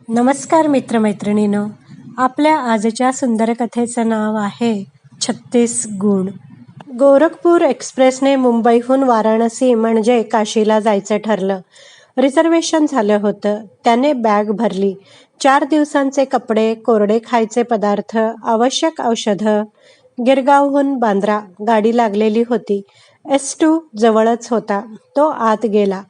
नमस्कार मित्रमैत्रिणींनो, आपल्या आजच्या सुंदर कथेचं नाव आहे 36 गुण. गोरखपूर एक्सप्रेसने मुंबईहून वाराणसी म्हणजे काशीला जायचं ठरलं. रिझर्वेशन झालं होतं. त्याने बॅग भरली. 4 दिवसांचे कपडे, कोरडे खायचे पदार्थ, आवश्यक औषधं. गिरगावहून बांद्रा गाडी लागलेली होती. S2 जवळच होता. तो आत गेला.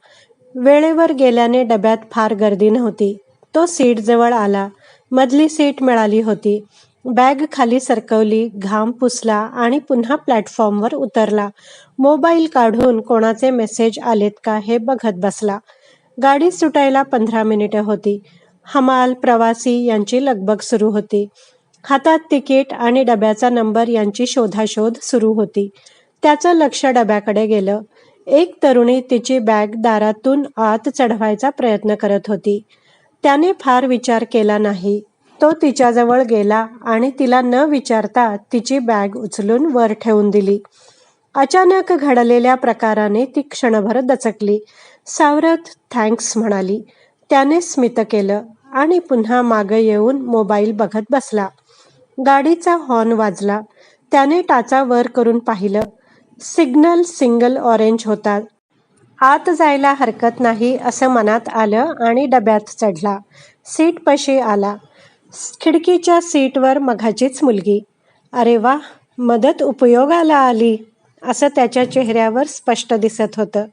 वेळेवर गेल्याने डब्यात फार गर्दी नव्हती. तो सीटजवळ आला. मधली सीट मिळाली होती. बॅग खाली सरकवली, घाम पुसला आणि पुन्हा प्लॅटफॉर्मवर उतरला. मोबाईल काढून कोणाचे मेसेज आलेत का हे बघत बसला. गाडी सुटायला 15 मिनिटं होती. हमाल, प्रवासी यांची लगबग सुरू होती. हातात तिकीट आणि डब्याचा नंबर यांची शोधाशोध सुरू होती. त्याचं लक्ष डब्याकडे गेलं. एक तरुणी तिची बॅग दारातून आत चढवायचा प्रयत्न करत होती. त्याने फार विचार केला नाही. तो तिच्याजवळ गेला आणि तिला न विचारता तिची बॅग उचलून वर ठेवून दिली. अचानक घडलेल्या प्रकाराने ती क्षणभर दचकली. सावरत थँक्स म्हणाली. त्याने स्मित केलं आणि पुन्हा मागे येऊन मोबाईल बघत बसला. गाडीचा हॉर्न वाजला. त्याने टाचा वर करून पाहिलं. सिग्नल सिंगल ऑरेंज होता. आत जायला हरकत नाही असं मनात आलं आणि डब्यात चढला. सीटपाशी आला. खिडकीच्या सीटवर मघाचीच मुलगी. अरे वा, मदत उपयोगाला आली असं त्याच्या चेहऱ्यावर स्पष्ट दिसत होतं.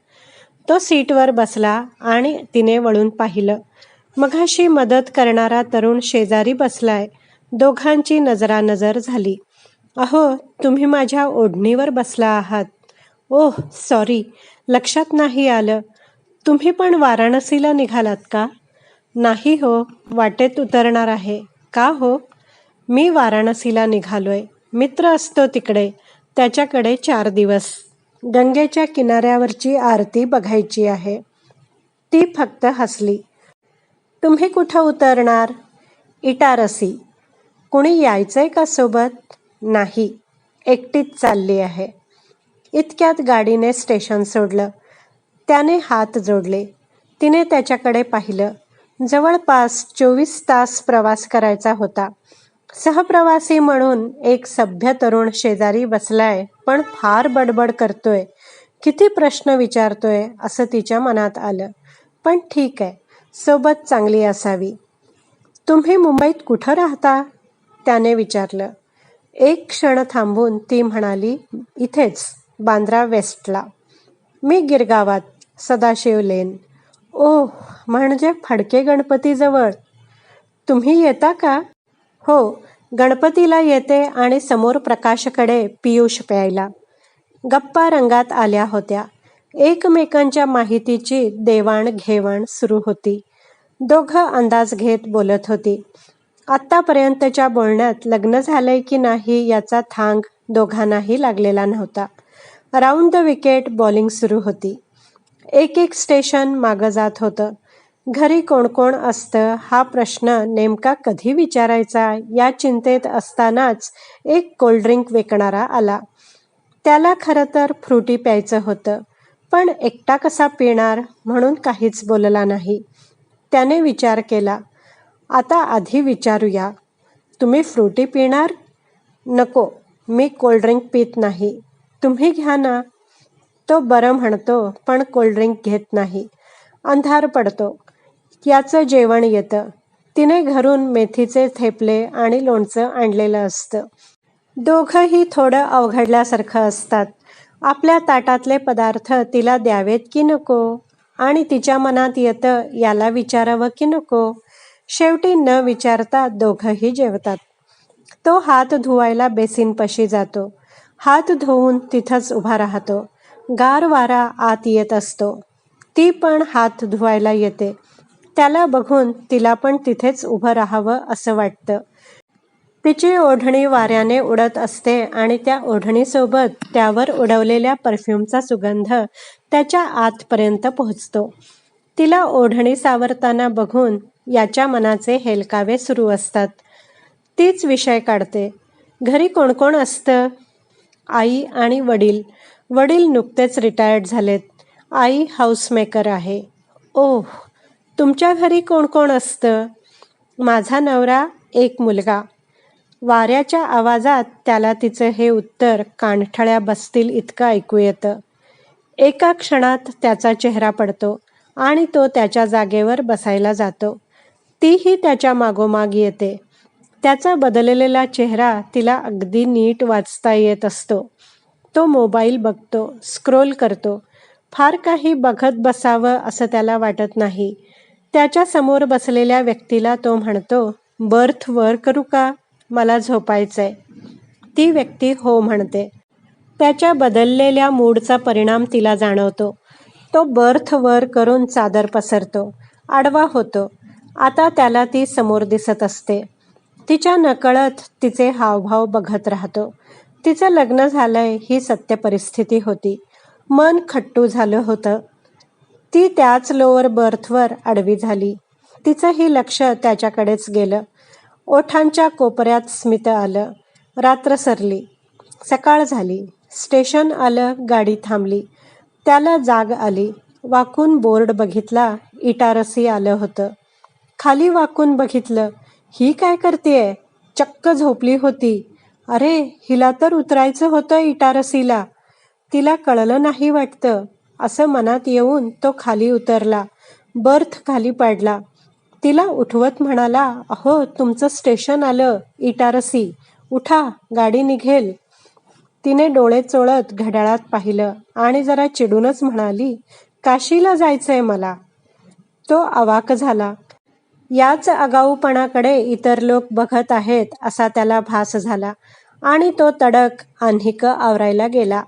तो सीटवर बसला आणि तिने वळून पाहिलं. मघाशी मदत करणारा तरुण शेजारी बसलाय. दोघांची नजरानजर झाली. अहो, तुम्ही माझ्या ओढणीवर बसला आहात. ओह सॉरी, लक्षात नाही आलं. तुम्ही पण वाराणसीला निघालात का? नाही हो, वाटेत उतरणार आहे. का हो? मी वाराणसीला निघालोय. मित्र असतो तिकडे. त्याच्याकडे 4 दिवस. गंगेच्या किनाऱ्यावरची आरती बघायची आहे. ती फक्त हसली. तुम्ही कुठं उतरणार? इटारसी. कुणी यायचंय का सोबत? नाही, एकटीच चालली आहे. इतक्यात गाडीने स्टेशन सोडलं. त्याने हात जोडले. तिने त्याच्याकडे पाहिलं. जवळपास 24 तास प्रवास करायचा होता. सहप्रवासी म्हणून एक सभ्य तरुण शेजारी बसलाय, पण फार बडबड करतोय. किती प्रश्न विचारतोय असं तिच्या मनात आलं. पण ठीक आहे, सोबत चांगली असावी. तुम्ही मुंबईत कुठं राहता? त्याने विचारलं. एक क्षण थांबून ती म्हणाली, इथेच, बांद्रा वेस्टला. मी गिरगावात, सदाशिव लेन. ओह, म्हणजे फडके गणपतीजवळ. तुम्ही येता का? हो, गणपतीला येते आणि समोर प्रकाशकडे पियुष प्यायला. गप्पा रंगात आल्या होत्या. एकमेकांच्या माहितीची देवाणघेवाण सुरू होती. दोघं अंदाज घेत बोलत होती. आत्तापर्यंतच्या बोलण्यात लग्न झालंय की नाही याचा थांग दोघांनाही लागलेला नव्हता. राऊंड द विकेट बॉलिंग सुरू होती. एक एक स्टेशन मागं जात होतं. घरी कोण कोण असतं हा प्रश्न नेमका कधी विचारायचा या चिंतेत असतानाच एक कोल्ड्रिंक विकणारा आला. त्याला खरं तर फ्रुटी प्यायचं होतं, पण एकटा कसा पिणार म्हणून काहीच बोलला नाही. त्याने विचार केला, आता आधी विचारूया, तुम्ही फ्रुटी पिणार? नको, मी कोल्ड्रिंक पित नाही. तुम्ही घ्या ना. तो बरं म्हणतो, पण कोल्ड्रिंक घेत नाही. अंधार पडतो. याचं जेवण येतं. तिने घरून मेथीचे थेपले आणि लोणचं आणलेलं असतं. दोघंही थोडं अवघडल्यासारखं असतात. आपल्या ताटातले पदार्थ तिला द्यावेत की नको? आणि तिच्या मनात येतं, याला विचारावं की नको? शेवटी न विचारता दोघंही जेवतात. तो हात धुवायला बेसिनपाशी जातो. हात धुवून तिथंच उभा राहतो. गार वारा आत येत असतो. ती पण हात धुवायला येते. त्याला बघून तिला पण तिथेच उभं राहावं असं वाटतं. तिची ओढणी वाऱ्याने उडत असते आणि त्या ओढणीसोबत त्यावर उडवलेल्या परफ्यूमचा सुगंध त्याच्या आतपर्यंत पोहोचतो. तिला ओढणी सावरताना बघून याच्या मनाचे हेलकावे सुरू असतात. तीच विषय काढते. घरी कोण कोण असतं? आई आणि वडील. वडील नुकतेच रिटायर्ड झालेत. आई हाऊसमेकर आहे. ओह, तुमच्या घरी कोण कोण असतं? माझा नवरा, एक मुलगा. वाऱ्याच्या आवाजात त्याला तिचं हे उत्तर कानठळ्या बसतील इतकं ऐकू येतं. एका क्षणात त्याचा चेहरा पडतो आणि तो त्याच्या जागेवर बसायला जातो. तीही त्याच्या मागोमाग येते. त्याचा बदललेला चेहरा तिला अगदी नीट वाचता येत असतो. तो मोबाईल बघतो, स्क्रोल करतो. फार काही बघत बसावं असं त्याला वाटत नाही. त्याच्या समोर बसलेल्या व्यक्तीला तो म्हणतो, बर्थ वर करू का? मला झोपायचंय. ती व्यक्ती हो म्हणते. त्याच्या बदललेल्या मूडचा परिणाम तिला जाणवतो. तो बर्थ वर करून चादर पसरतो, आडवा होतो. आता त्याला ती समोर दिसत असते. तिच्या नकळत तिचे हावभाव बघत राहतो. तिचं लग्न झालंय ही सत्य परिस्थिती होती. मन खट्टू झालं होतं. ती त्याच लोअर बर्थवर आडवी झाली. तिचंही लक्ष त्याच्याकडेच गेलं. ओठांच्या कोपऱ्यात स्मित आलं. रात्र सरली. सकाळ झाली. स्टेशन आलं. गाडी थांबली. त्याला जाग आली. वाकून बोर्ड बघितला. इटारसी आलं होतं. खाली वाकून बघितलं. ही काय करतेय? चक्क झोपली होती. अरे, हिला तर उतरायचं होतं इटारसीला. तिला कळलं नाही वाटतं. असं मनात येऊन तो खाली उतरला. बर्थ खाली पाडला. तिला उठवत म्हणाला, अहो, तुमचं स्टेशन आलं. इटारसी. उठा, गाडी निघेल. तिने डोळे चोळत घड्याळात पाहिलं आणि जरा चिडूनच म्हणाली, काशीला जायचंय मला. तो अवाक झाला. याच आगाऊपणाकडे इतर लोक बघत आहेत असा त्याला भास झाला आणि तो तडक आन्हिक आवरायला गेला.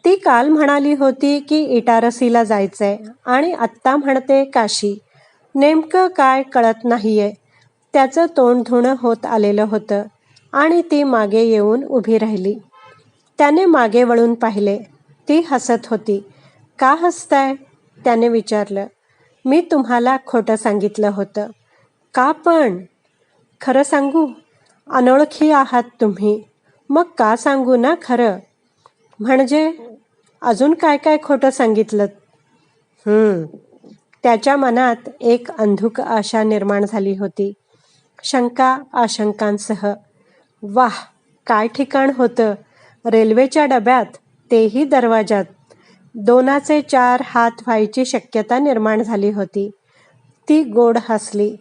ती काल म्हणाली होती की इटारसीला जायचंय आणि आत्ता म्हणते काशी. नेमकं काय कळत नाहीये. त्याचं तोंड धुणं होत आलेलं होतं आणि ती मागे येऊन उभी राहिली. त्याने मागे वळून पाहिले. ती हसत होती. का हसताय? त्याने विचारलं. मी तुम्हाला खोटं सांगितलं होतं. का पण? खरं सांगू? अनोळखी आहात तुम्ही. मग का सांगू ना खरं? म्हणजे अजून काय काय खोटं सांगितलं? त्याच्या मनात एक अंधुक आशा निर्माण झाली होती. शंका आशंकांसह. वाह, काय ठिकाण होतं. रेल्वेच्या डब्यात, तेही दरवाजात. 2चे 4 हात व्हायची शक्यता निर्माण झाली होती. ती गोड हसली.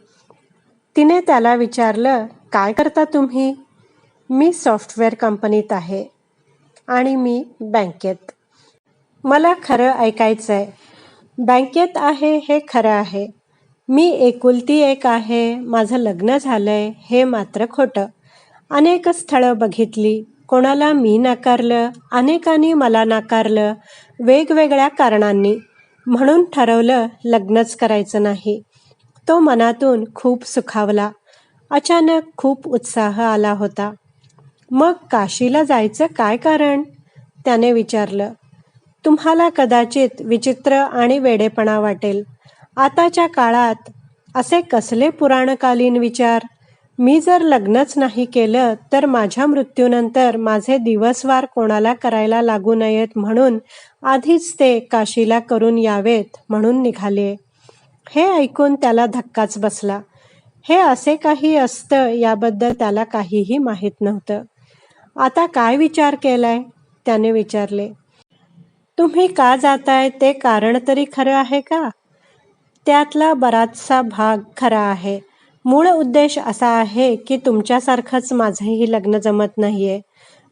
तिने त्याला विचारलं, काय करता तुम्ही? मी सॉफ्टवेअर कंपनीत आहे. आणि मी बँकेत. मला खरं ऐकायचंय. बँकेत आहे हे खरं आहे. मी एकुलती एक आहे. माझं लग्न झालंय हे मात्र खोटं. अनेक स्थळं बघितली. कोणाला मी नाकारलं, अनेकांनी मला नाकारलं, वेगवेगळ्या कारणांनी. म्हणून ठरवलं लग्नच करायचं नाही. तो मनातून खूप सुखावला. अचानक खूप उत्साह आला होता. मग काशीला जायचं काय कारण? त्याने विचारलं. तुम्हाला कदाचित विचित्र आणि वेडेपणा वाटेल. आताच्या काळात असे कसले पुराणकालीन विचार? मी जर लग्नच नाही केलं तर माझ्या मृत्यूनंतर माझे दिवसवार कोणाला करायला लागू नयेत म्हणून आधीच ते काशीला करून यावेत म्हणून निघाले. हे ऐकून त्याला धक्काच बसला. हे असे काही असतं याबद्दल त्याला काहीही माहीत नव्हतं. आता काय विचार केलाय? त्याने विचारले. तुम्ही का जाताय ते कारण तरी खरं आहे का? त्यातला बराचसा भाग खरा आहे. मूळ उद्देश असा आहे की तुमच्यासारखंच माझंही लग्न जमत नाहीये.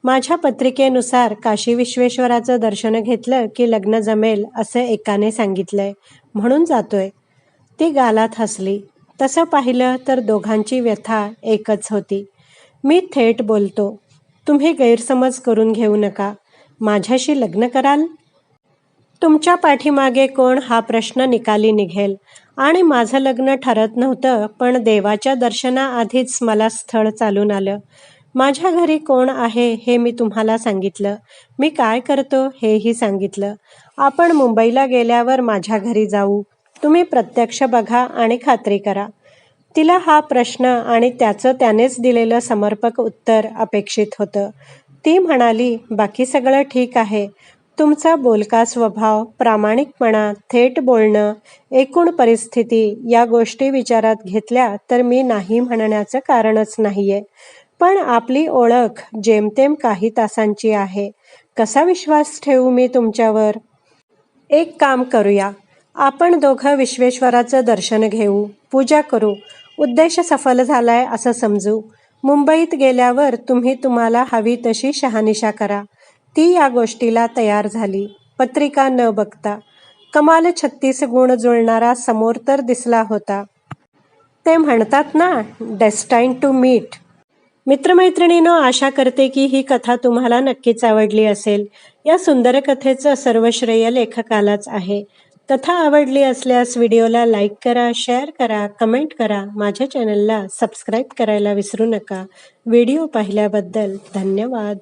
माझ्या पत्रिकेनुसार काशी विश्वेश्वराचं दर्शन घेतलं की लग्न जमेल असं एकाने सांगितलंय, म्हणून जातोय. ती गालात हसली. तसं पाहिलं तर दोघांची व्यथा एकच होती. मी थेट बोलतो. तुम्ही गैरसमज करून घेऊ नका. माझ्याशी लग्न कराल? तुमच्या पाठीमागे कोण हा प्रश्न निकाली निघेल. आणि माझं लग्न ठरत नव्हतं, पण देवाच्या दर्शनाआधीच मला स्थळ चालून आलं. माझ्या घरी कोण आहे हे मी तुम्हाला सांगितलं. मी काय करतो हेही सांगितलं. आपण मुंबईला गेल्यावर माझ्या घरी जाऊ. तुम्ही प्रत्यक्ष बघा आणि खात्री करा. तिला हा प्रश्न आणि त्याचं त्यानेच दिलेलं समर्पक उत्तर अपेक्षित होतं. ती म्हणाली, बाकी सगळं ठीक आहे. तुमचा बोलका स्वभाव, प्रामाणिकपणा, थेट बोलणं, एकूण परिस्थिती या गोष्टी विचारात घेतल्या तर मी नाही म्हणण्याचं कारणच नाहीये. पण आपली ओळख जेमतेम काही तासांची आहे. कसा विश्वास ठेवू मी तुमच्यावर? एक काम करूया. आपण दोघं विश्वेश्वराचं दर्शन घेऊ, पूजा करू. उद्देश सफल झालाय असं समजू. मुंबईत गेल्यावर तुम्ही तुम्हाला हवी तशी शहानिशा करा. ती या गोष्टीला तयार झाली, पत्रिका न बघता. कमाल 36 गुण जुळणारा समोर तर दिसला होता. ते म्हणतात ना, डेस्टाईन टू मीट. मित्रमैत्रिणींनो, आशा करते की ही कथा तुम्हाला नक्कीच आवडली असेल. या सुंदर कथेचं सर्व श्रेय लेखकालाच आहे. कथा आवडली असल्यास व्हिडिओला लाईक करा, शेअर करा, कमेंट करा. माझ्या चॅनलला सबस्क्राईब करायला विसरू नका. व्हिडिओ पाहिल्याबद्दल धन्यवाद.